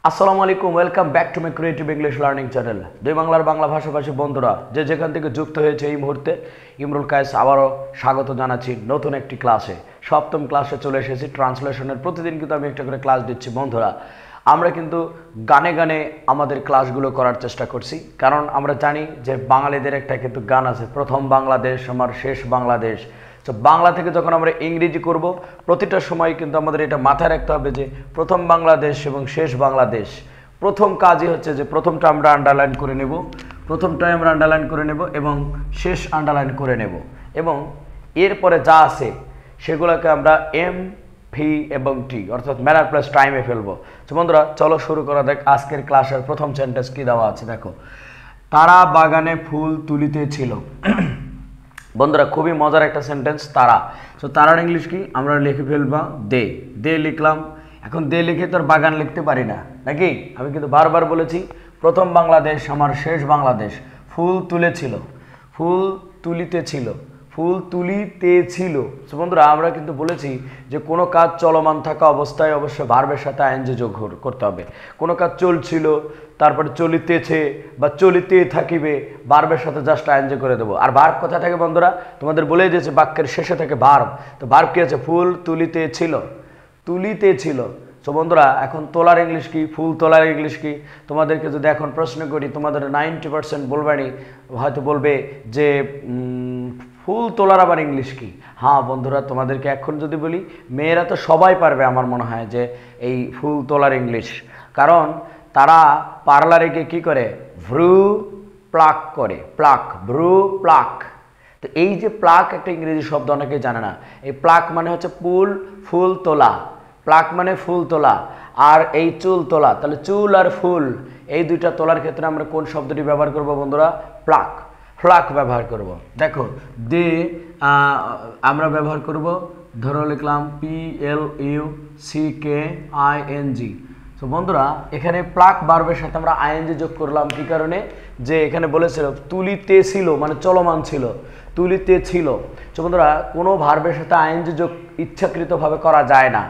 আসসালামু আলাইকুম, welcome back to my creative English learning channel. দুই বাংলার বাংলা ভাষাভাষী বন্ধুরা যে যেখান থেকে যুক্ত হয়েছে এই মুহূর্তে ইমরুল কায়েস আবারও স্বাগত জানাচ্ছি নতুন একটি ক্লাসে। সপ্তম ক্লাসে চলে এসেছি ট্রান্সলেশনের। প্রতিদিন কিন্তু আমি একটা করে ক্লাস দিচ্ছি বন্ধুরা। আমরা কিন্তু গানে গানে আমাদের ক্লাসগুলো করার চেষ্টা করছি, কারণ আমরা জানি যে বাঙালিদের একটা কিন্তু গান আছে, প্রথম বাংলাদেশ আমার শেষ বাংলাদেশ। তো বাংলা থেকে যখন আমরা ইংরেজি করব প্রতিটা সময় কিন্তু আমাদের এটা মাথায় রাখতে হবে যে প্রথম বাংলাদেশ এবং শেষ বাংলাদেশ। প্রথম কাজই হচ্ছে যে প্রথমটা আমরা আন্ডারলাইন করে নেব, প্রথমটাই আমরা আন্ডারলাইন করে নেব এবং শেষ আন্ডারলাইন করে নেব, এবং এরপরে যা আছে সেগুলোকে আমরা এম ভি এবং টি অর্থাৎ ম্যানার প্লাস টাইমে ফেলবো। তো বন্ধুরা চলো শুরু করা দেখ। আজকের ক্লাসের প্রথম সেন্টেন্স কি দেওয়া আছে দেখো, তারা বাগানে ফুল তুলিতেছিল। বন্ধুরা খুবই মজার একটা সেন্টেন্স, তারা। সো তারার ইংলিশ কি আমরা লিখে ফেলবা দে। দে লিখলাম। এখন দে লিখে তোর বাগান লিখতে পারি না নাকি? আমি কিন্তু বারবার বলেছি প্রথম বাংলাদেশ আমার শেষ বাংলাদেশ। ফুল তুলেছিল, ফুল তুলিতেছিল, ফুল তুলিতেছিল। সো বন্ধুরা আমরা কিন্তু বলেছি যে কোনো কাজ চলমান থাকা অবস্থায় অবশ্যই ভার্বের সাথে আইএনজি যোগ করতে হবে। কোনো কাজ চলছিল, তারপরে চলিতেছে বা চলিতে থাকিবে, ভার্বের সাথে জাস্ট আইএনজি করে দেবো। আর ভার্ব কোথায় থাকে বন্ধুরা? তোমাদের বলে দিয়েছে বাক্যের শেষে থাকে ভার্ব। তো ভার্ব কি আছে? ফুল তুলিতেছিল, তুলিতেছিল। সো বন্ধুরা এখন তোলার ইংলিশ কি? ফুল তোলার ইংলিশ কি? তোমাদেরকে যদি এখন প্রশ্ন করি তোমাদের 90% বলবেনি, হয়তো বলবে যে ফুল তোলার আবার ইংলিশ কি? হ্যাঁ বন্ধুরা তোমাদেরকে এখন যদি বলি, মেয়েরা তো সবাই পারবে আমার মনে হয় যে এই ফুল তোলার ইংলিশ, কারণ তারা পার্লারে গিয়ে কী করে? ভ্রু প্লাক করে, প্লাক, ভ্রু প্লাক। তো এই যে প্লাক একটা ইংরেজি শব্দ, অনেকেই জানে না। এই প্লাক মানে হচ্ছে ফুল তোলা, প্লাক মানে ফুল তোলা, আর এই চুল তোলা। তাহলে চুল আর ফুল এই দুইটা তোলার ক্ষেত্রে আমরা কোন শব্দটি ব্যবহার করব বন্ধুরা? প্লাক, ফ্লাক ব্যবহার করব। দেখো দে আমরা ব্যবহার করব, ধরো লিখলাম PLUCKING। তো বন্ধুরা এখানে প্লাক ভার্বের সাথে আমরা আইএনজি যোগ করলাম কি কারণে? যে এখানে বলেছিল তুলিতেছিল মানে চলমান ছিল, তুলিতেছিল। তো বন্ধুরা কোনো ভার্বের সাথে আইএনজি যোগ ইচ্ছাকৃতভাবে করা যায় না,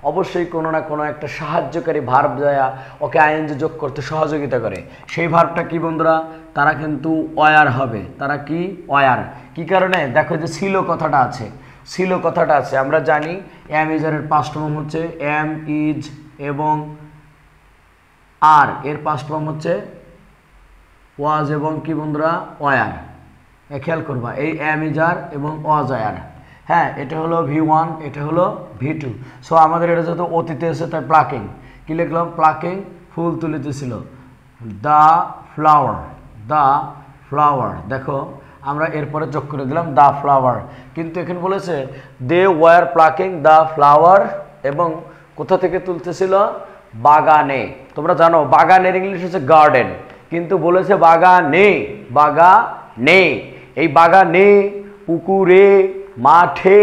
অবশ্যই কোনো না কোনো একটা সাহায্যকারী ভার্ব যায় ওকে আইএনজি যোগ করতে সহযোগিতা করে। সেই ভার্বটা কি বন্ধুরা? তারা কিন্তু অয়ার হবে। তারা কি? অয়ার। কি কারণে? দেখো যে ছিল কথাটা আছে, ছিল কথাটা আছে। আমরা জানি এম ইজারের পাস্ট ফর্ম হচ্ছে এম ইজ এবং আর এর পাস্ট ফর্ম হচ্ছে ওয়াজ এবং কি বন্ধুরা? ওয়ার। খেয়াল করবা এই এম ইজার এবং ওয়াজ ওয়ার। হ্যাঁ এটা হলো V1, এটা হলো V2। সো আমাদের এটা যেহেতু অতীতে এসে তাই প্লাকিং। কি লিখলাম? প্লাকিং, ফুল তুলিতেছিল। The flower, the flower. দেখো আমরা এরপরে যোগ করে দিলাম দ্য ফ্লাওয়ার, কিন্তু এখানে বলেছে they were plucking the flower, এবং কোথা থেকে তুলতেছিল? বাগানে। তোমরা জানো বাগানের ইংলিশ হচ্ছে গার্ডেন, কিন্তু বলেছে বাগানে, বাগানে। এই বাগানে, পুকুরে, মাঠে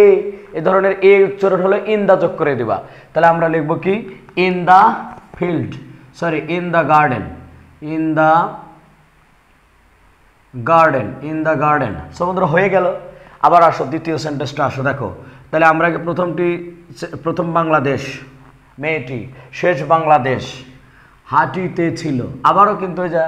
এ ধরনের এ উচ্চারণ হলে ইন দা যোগ করে দিবা। তাহলে আমরা লিখবো কি? In the field, sorry in the garden, in the garden, in the garden. So বন্ধুরা হয়ে গেল। আবার আসো দ্বিতীয় সেন্টেন্সটা আসো। দেখো তাহলে আমরা প্রথম বাংলাদেশ মেয়েটি, শেষ বাংলাদেশ হাঁটিতে ছিল। আবারও কিন্তু যা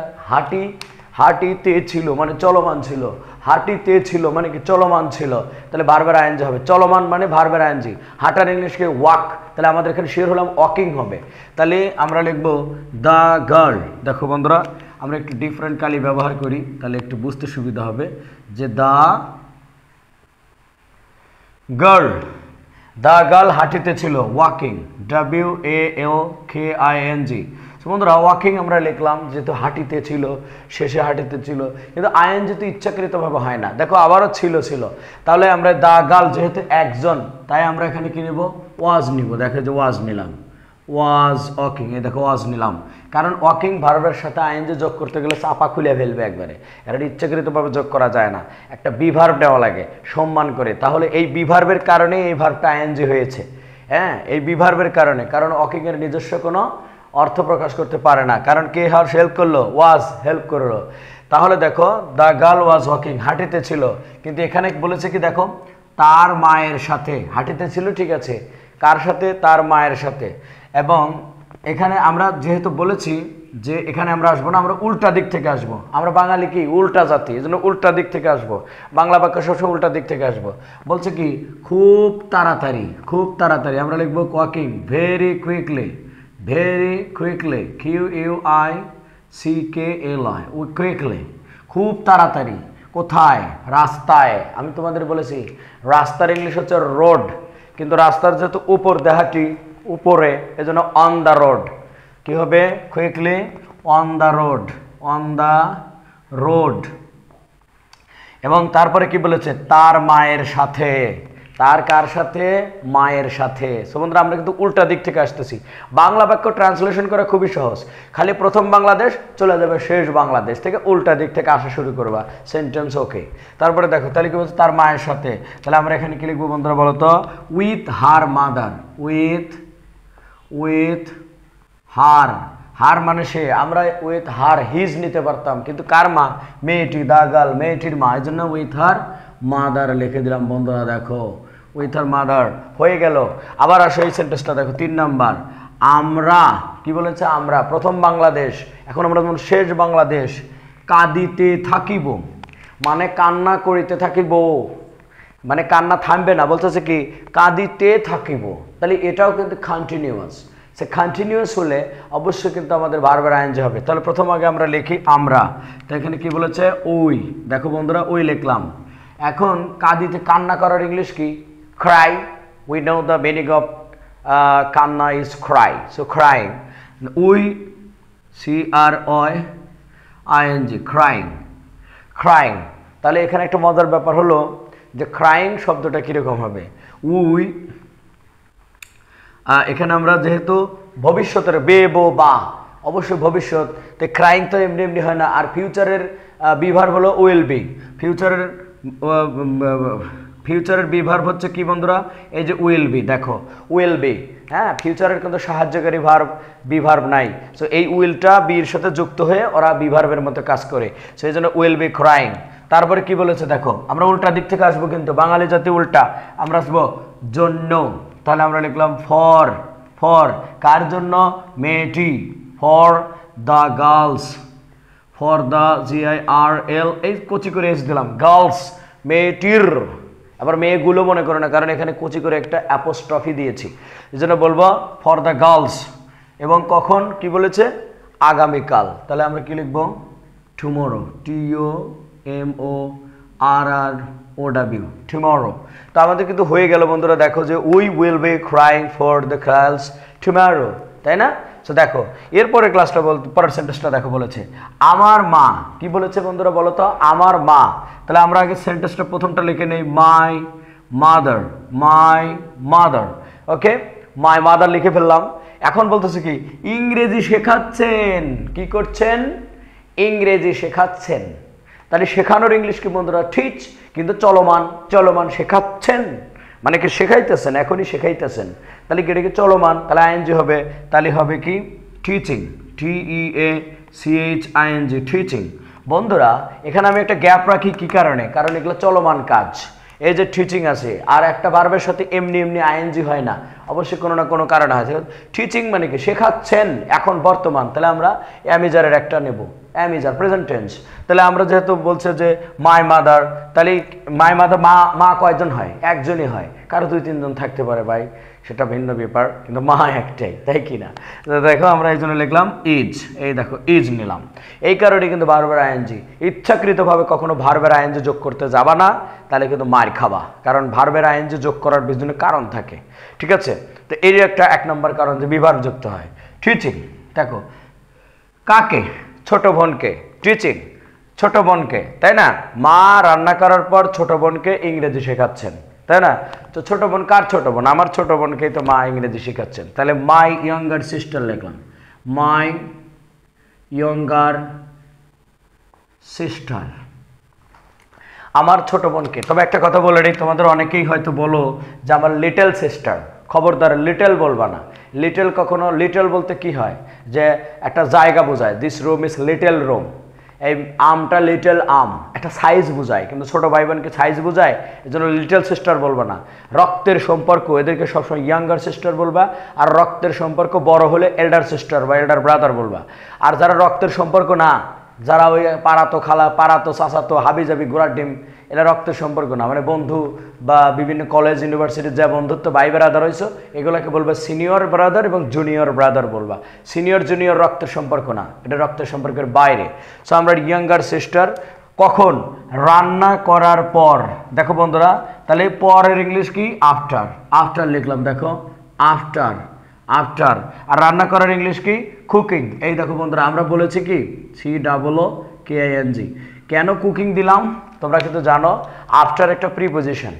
হাঁটিতে ছিল মানে চলমান ছিল, হাঁটিতে ছিল মানে কি? চলমান ছিল। তাহলে ভার্বের আইএনজি হবে, চলমান মানে ভার্বের আইএনজি। হাঁটার ইংলিশকে ওয়াক, তাহলে আমাদের এখানে শের হলাম ওয়াকিং হবে। তাহলে আমরা লিখব দ্য গার্ল। দেখো বন্ধুরা আমরা একটু ডিফারেন্ট কালি ব্যবহার করি, তাহলে একটু বুঝতে সুবিধা হবে যে দ্য গার্ল, দ্য গার্ল হাঁটিতে ছিল, ওয়াকিং, WALKING। বন্ধুরা ওয়াকিং আমরা লিখলাম যেহেতু হাঁটিতে ছিল, শেষে হাঁটিতে ছিল, কিন্তু আইএনজি তো ইচ্ছাকৃতভাবে হয় না। দেখো আবারও ছিল, তাহলে আমরা দ্য গার্ল যেহেতু একজন, তাই আমরা এখানে কি নেব? ওয়াজ নিব। দেখো যে ওয়াজ নিলাম, ওয়াজ ওয়াকিং। এই দেখো ওয়াজ নিলাম, কারণ ওয়াকিং ভার্বের সাথে আইএনজি যোগ করতে গেলে চাপা খুলে ফেলবে একবারে, এটা ইচ্ছাকৃতভাবে যোগ করা যায় না। একটা বিভার্ব দেওয়া লাগে সম্মান করে, তাহলে এই বিভার্বের কারণে এই ভার্বটা আইএনজি হয়েছে। হ্যাঁ এই বিভার্বের কারণে, কারণ ওয়াকিং এর নিজস্ব কোনো অর্থ প্রকাশ করতে পারে না, কারণ কে হেল্প করলো? ওয়াজ হেল্প করলো। তাহলে দেখো দ্য গার্ল ওয়াজ ওয়াকিং, হাঁটিতে ছিল, কিন্তু এখানে বলেছে কি? দেখো তার মায়ের সাথে হাঁটিতে ছিল, ঠিক আছে, কার সাথে? তার মায়ের সাথে। এবং এখানে আমরা যেহেতু বলেছি যে এখানে আমরা আসবো না, আমরা উল্টা দিক থেকে আসবো। আমরা বাঙালি কি উল্টা জাতি, এই জন্য উল্টা দিক থেকে আসবো। বাংলা বাক্য সবসময় উল্টা দিক থেকে আসবো। বলছে কি খুব তাড়াতাড়ি, খুব তাড়াতাড়ি আমরা লিখবো walking very quickly, very quickly, QUICKLI, quickly, খুব তাড়াতাড়ি। কোথায়? রাস্তায়। আমি তোমাদের বলেছি রাস্তার ইংলিশ হচ্ছে রোড, কিন্তু রাস্তার যেহেতু উপর দেহাটি উপরে, এজন্য অন দ্য রোড। কি হবে? Quickly on the road, on the road. এবং তারপরে কি বলেছে? তার মায়ের সাথে। তার কার সাথে? মায়ের সাথে। সো বন্ধুরা আমরা কিন্তু উল্টা দিক থেকে আসতেছি। বাংলা বাক্য ট্রান্সলেশন করা খুবই সহজ, খালি প্রথম বাংলাদেশ চলে যাবে শেষ বাংলাদেশ থেকে, উল্টা দিক থেকে আসা শুরু করবা, সেন্টেন্স ওকে। তারপরে দেখো তাহলে কি বলছে? তার মায়ের সাথে। তাহলে আমরা এখানে কি লিখবো বন্ধুরা বলো তো? With her mother, with her. Her মানে সে, আমরা উইথ হার হিজ নিতে পারতাম, কিন্তু কার মা? মেয়েটি, দা গার্ল, মেয়েটির মা, এই জন্য উইথ হার মাদার লিখে দিলাম। বন্ধুরা দেখো উইথ হার মাদার হয়ে গেল। আবার আসো এই সেন্টেন্সটা দেখো 3 নাম্বার। আমরা, কি বলেছে? আমরা প্রথম বাংলাদেশ, এখন আমরা শেষ বাংলাদেশ। কাঁদিতে থাকিব মানে কান্না করিতে থাকিব, মানে কান্না থামবে না, বলতেছে কি কাঁদিতে থাকিব। তাহলে এটাও কিন্তু কন্টিনিউয়াস। সে কন্টিনিউয়াস হলে অবশ্যই কিন্তু আমাদের ভার্বের আইএনজি হবে। তাহলে প্রথম আগে আমরা লিখি আমরা, তো এখানে কি বলেছে? উই। দেখো বন্ধুরা উই লিখলাম। এখন কাঁদিতে, কান্না করার ইংলিশ কি? Cry. We know the meaning of কান্না is cry. So crying, we CROING, crying, crying. তাহলে এখানে একটা মজার ব্যাপার হলো যে ক্রাইং শব্দটা কীরকম হবে? উই, এখানে আমরা যেহেতু ভবিষ্যতের বেবো বা, অবশ্যই ভবিষ্যৎ, তো ক্রাইং তো এমনি এমনি হয় না। আর ফিউচারের বিভার্ব হলো উইল বি। ফিউচারের বিভার্ব হচ্ছে কি বন্ধুরা? এই যে উইল বি, দেখো উইল বি। হ্যাঁ, ফিউচারের কিন্তু সাহায্যকারী বিভার্ব নাই। সো এই উইলটা বির সাথে যুক্ত হয়ে ওরা বিভার্বের মতো কাজ করে, সেই জন্য উইল বি ক্রাইং। তারপরে কি বলেছে দেখো, আমরা উল্টা দিক থেকে আসবো, কিন্তু বাঙালি জাতি উল্টা, আমরা আসবো জন্য। তাহলে আমরা লিখলাম ফর, ফর কার জন্য? মেয়েটি, for the girls, for the GIRL, এই কচি করে এস দিলাম, গার্লস মেয়েটির। আবার মেয়েগুলো মনে করো না, কারণ এখানে কচি করে একটা অ্যাপোস্ট্রফি দিয়েছি, এই জন্য বলবো ফর দ্য গার্লস। এবং কখন কি বলেছে? আগামীকাল। তাহলে আমরা কি লিখবো? Tomorrow, TUMORROW, tomorrow. তো আমাদের কিন্তু হয়ে গেল বন্ধুরা। দেখো যে we will be crying for the girls tomorrow, তাই না? সো দেখো এরপরে ক্লাসটা পরের সেন্টেন্সটা দেখো বলেছে আমার মা। কি বলেছে বন্ধুরা বলো তো? আমার মা। তাহলে আমরা আগে সেন্টেন্সটা প্রথমটা লিখে নেই, my mother, my mother. Okay, my mother লিখে ফেললাম। এখন বলতেছে কি ইংরেজি শেখাচ্ছেন। কি করছেন? ইংরেজি শেখাচ্ছেন। তাহলে শেখানোর ইংলিশ কি বন্ধুরা? টিচ, কিন্তু চলমান, চলমান শেখাচ্ছেন মানে কি শেখাইতেছেন, এখনই শেখাইতেছেন। তাহলে কি এটা কি চলমান? তাহলে আইএনজি হবে। তাহলে হবে কি টিচিং, TEACHING, টিচিং। বন্ধুরা এখানে আমি একটা গ্যাপ রাখি, কি কারণে? কারণ এগুলো চলমান কাজ। এই যে টিচিং আছে, আর একটা ভার্বের সাথে এমনি এমনি আইএনজি হয় না, অবশ্যই কোনো না কোনো কারণ আছে। টিচিং মানে কি শেখাচ্ছেন, এখন বর্তমান। তাহলে আমরা অ্যামিজারের একটা নেব, অ্যামিজার প্রেজেন্ট টেন্স। তাহলে আমরা যেহেতু বলছে যে মাই মাদার, তাহলে মাই মাদার, মা কয়জন হয়? একজনই হয়, কারো 2-3 জন থাকতে পারে ভাই, সেটা ভিন্ন ব্যাপার, কিন্তু মা একটাই, তাই কি না? দেখো আমরা এই জন্য লিখলাম ইজ, এই দেখো ইজ নিলাম। এই কারণে কিন্তু ভার্বের আইএনজি, ইচ্ছাকৃতভাবে কখনো ভার্বের আইএনজি যোগ করতে যাবা না, তাহলে কিন্তু মার খাবা, কারণ ভার্বের আইএনজি যোগ করার পিছনে কারণ থাকে। ঠিক আছে, তো এই একটা 1 নম্বর কারণ যে বিভার্ব যুক্ত হয়। টিচিং, দেখো কাকে? ছোট বোনকে, টিচিং ছোট বোনকে, তাই না? মা রান্না করার পর ছোট বোনকে ইংরেজি শেখাচ্ছেন, তাই না? তো ছোট বোন কার ছোট বোন? আমার ছোট বোনকেই তো মা ইংরেজি শেখাচ্ছেন। তাহলে মাই ইয়ঙ্গার সিস্টার লিখলাম, মাই ইয়ঙ্গার সিস্টার, আমার ছোট বোনকে। তবে একটা কথা বলে নেই, তোমাদের অনেকেই হয়তো বলো যে আমার লিটল সিস্টার। খবরদার লিটল বলবা না। লিটল কখনো, লিটল বলতে কি হয় যে একটা জায়গা বোঝায়, this room is little room. এই আমটা লিটল আম একটা সাইজ বোঝায়, কিন্তু ছোট ভাই বোনকে সাইজ বোঝায়, এই জন্য লিটল সিস্টার বলবা না। রক্তের সম্পর্ক এদেরকে সবসময় ইয়াঙ্গার সিস্টার বলবা, আর রক্তের সম্পর্ক বড় হলে এল্ডার সিস্টার বা এল্ডার ব্রাদার বলবা। আর যারা রক্তের সম্পর্ক না, যারা ওই পাড়াতো খালা, পাড়াতো চাচাতো, হাবি জাবি, গোড়ার ডিম, এরা রক্তের সম্পর্ক না, মানে বন্ধু বা বিভিন্ন কলেজ ইউনিভার্সিটির যা বন্ধুত্ব ভাই ব্রাদার হয়েছে এগুলোকে বলবা সিনিয়র ব্রাদার এবং জুনিয়র ব্রাদার বলবা। সিনিয়র জুনিয়র রক্তের সম্পর্ক না, এটা রক্তের সম্পর্কের বাইরে। সো আমরা ইয়াঙ্গার সিস্টার কখন? রান্না করার পর। দেখো বন্ধুরা, তাহলে পরের ইংলিশ কি? আফটার। আফটার লিখলাম, দেখো আফটার, আফটার। আর রান্না করার ইংলিশ কি? কুকিং। এই দেখো বন্ধুরা, আমরা বলেছি কি COOKING। কেন কুকিং দিলাম তোমরা কিন্তু জানো, আফটার একটা প্রিপোজিশন,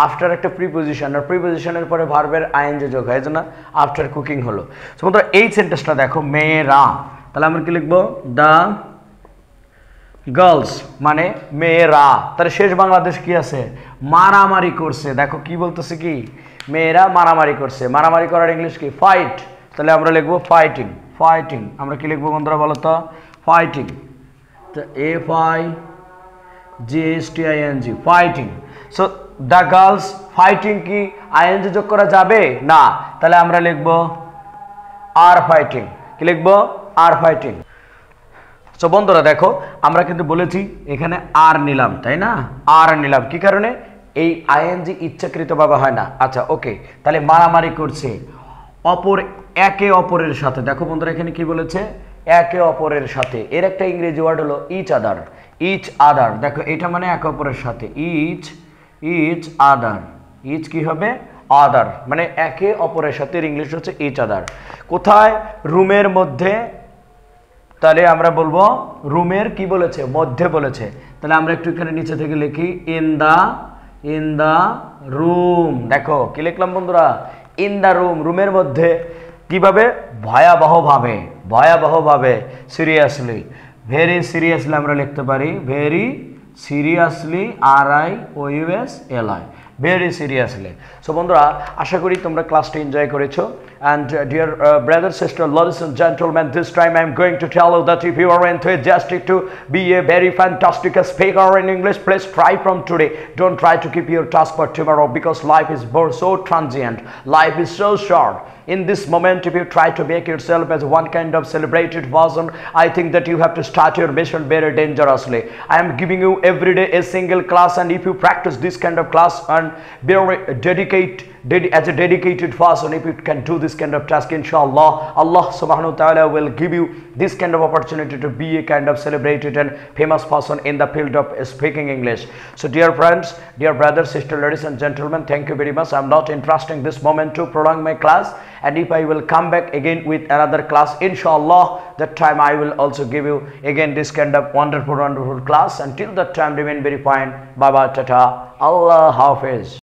আফটার একটা প্রিপোজিশন, আর প্রিপোজিশনের পরে ভার্বের আইএনজি যোগ হয়, জন্য আফটার কুকিং হলো। তো বন্ধুরা এই সেন্টেন্সটা দেখো, মেয়েরা, তাহলে আমরা কি লিখবো? দ্য গার্লস মানে মেয়েরা। তাহলে শেষ বাংলাদেশ কি আছে? মারামারি করছে। দেখো কি বলতেছে, কি মেয়েরা মারামারি করছে। মারামারি করার ইংলিশ কি? ফাইট। তাহলে আমরা লিখবো ফাইটিং। ফাইটিং আমরা কি লিখবো বন্ধুরা বলো তো? Fighting. FIGHTING, fighting. So the girls fighting কি আইএনজি যোগ করা যাবে না? তাহলে আমরা লিখবো আর ফাইটিং। কি লিখবো? Are fighting. সো বন্ধুরা দেখো, আমরা কিন্তু বলেছি এখানে আর নিলাম, তাই না? আর নিলাম কি কারণে? এই আইএনজি ইচ্ছাকৃতভাবে হয় না। আচ্ছা ওকে, তাহলে মারামারি করছে একে অপরের সাথে। দেখো বন্ধুরা এখানে কি বলেছে? একে অপরের সাথে। এর একটা ইংরেজি ওয়ার্ড হলো ইচ আদার। ইচ আদার, দেখো এটা মানে একে অপরের সাথে। Each other. ইচ কি হবে? আদার, মানে একে অপরের সাথে। ইংলিশ হচ্ছে ইচ আদার। কোথায়? রুমের মধ্যে। তাহলে আমরা বলবো রুমের কি বলেছে? মধ্যে বলেছে। তাহলে আমরা একটু এখানে নিচে থেকে লিখি ইন দা রুম। দেখো কি লিখলাম বন্ধুরা? ইন দা রুম, রুমের মধ্যে। কিভাবে? ভয়াবহভাবে। ভয়াবহভাবে, সিরিয়াসলি, ভেরি সিরিয়াসলি আমরা লিখতে পারি। Very seriously, RIOUSLI, very seriously. So বন্ধুরা আশা করি তোমরা ক্লাসটা এনজয় করেছো। And dear brother, sister, ladies and gentlemen, this time I am going to tell you that if you are enthusiastic to be a very fantastic speaker in English, please try from today. Don't try to keep your task for tomorrow, because life is so transient. Life is so short. In this moment, if you try to make yourself as one kind of celebrated person, I think that you have to start your mission very dangerously. I am giving you every day a single class, and if you practice this kind of class and very as a dedicated person, if you can do this kind of task, inshallah, Allah subhanahu wa ta'ala will give you this kind of opportunity to be a kind of celebrated and famous person in the field of speaking English. So dear friends, dear brothers, sisters, ladies and gentlemen, thank you very much. I am not interested in this moment to prolong my class, and if I will come back again with another class, inshallah, that time I will also give you again this kind of wonderful class. Until that time, remain very fine. Bye bye, tata, Allah Hafiz.